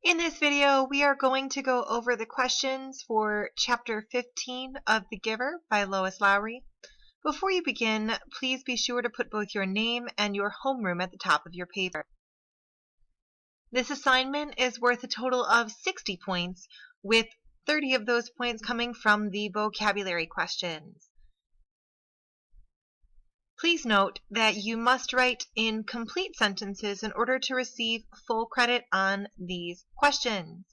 In this video, we are going to go over the questions for Chapter 15 of The Giver by Lois Lowry. Before you begin, please be sure to put both your name and your homeroom at the top of your paper. This assignment is worth a total of 60 points, with 30 of those points coming from the vocabulary questions. Please note that you must write in complete sentences in order to receive full credit on these questions.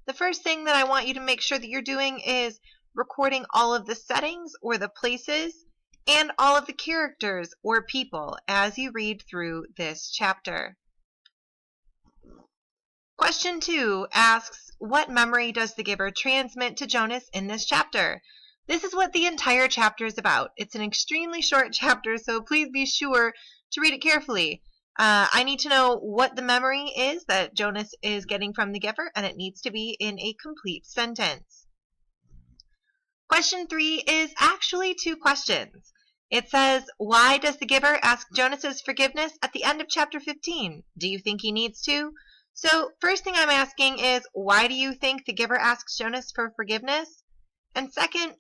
The first thing that I want you to make sure that you're doing is recording all of the settings or the places and all of the characters or people as you read through this chapter. Question 2 asks, what memory does the giver transmit to Jonas in this chapter? This is what the entire chapter is about. It's an extremely short chapter, so please be sure to read it carefully. I need to know what the memory is that Jonas is getting from the giver, and it needs to be in a complete sentence. Question 3 is actually 2 questions. It says, why does the giver ask Jonas's forgiveness at the end of chapter 15? Do you think he needs to? So first thing I'm asking is, why do you think the giver asks Jonas for forgiveness? And second,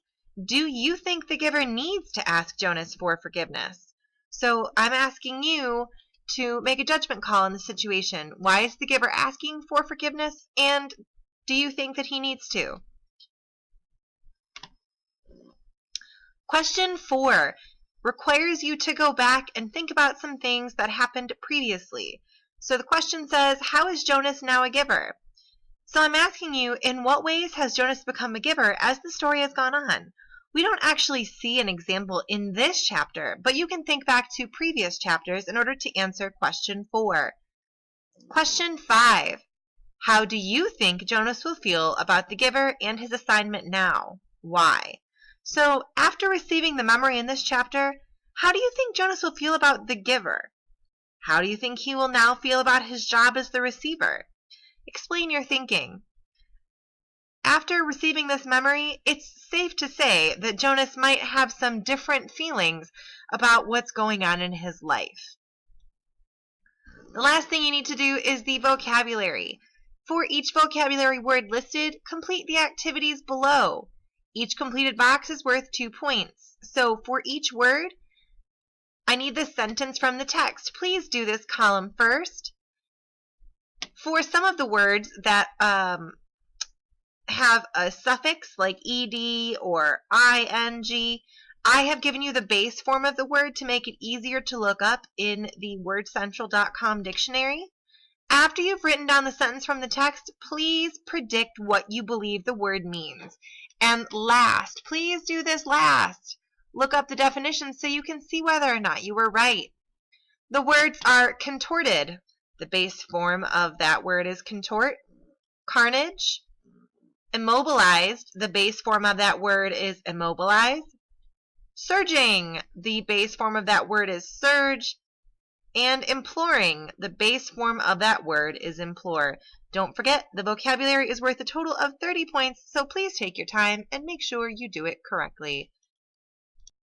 do you think the giver needs to ask Jonas for forgiveness? So I'm asking you to make a judgment call in the situation. Why is the giver asking for forgiveness? And do you think that he needs to? Question 4 requires you to go back and think about some things that happened previously. So the question says, how is Jonas now a giver? So I'm asking you, in what ways has Jonas become a giver as the story has gone on? We don't actually see an example in this chapter, but you can think back to previous chapters in order to answer question 4. Question 5. How do you think Jonas will feel about the giver and his assignment now? Why? So after receiving the memory in this chapter, how do you think Jonas will feel about the giver? How do you think he will now feel about his job as the receiver? Explain your thinking. After receiving this memory, it's safe to say that Jonas might have some different feelings about what's going on in his life. The last thing you need to do is the vocabulary. For each vocabulary word listed, complete the activities below. Each completed box is worth 2 points. So for each word, I need the sentence from the text. Please do this column first. For some of the words that have a suffix like ed or ing, I have given you the base form of the word to make it easier to look up in the wordcentral.com dictionary. After you've written down the sentence from the text, please predict what you believe the word means. And last, please do this last. Look up the definition so you can see whether or not you were right. The words are contorted. The base form of that word is contort. Carnage. Immobilized. The base form of that word is immobilize. Surging. The base form of that word is surge. And imploring. The base form of that word is implore. Don't forget, the vocabulary is worth a total of 30 points, so please take your time and make sure you do it correctly.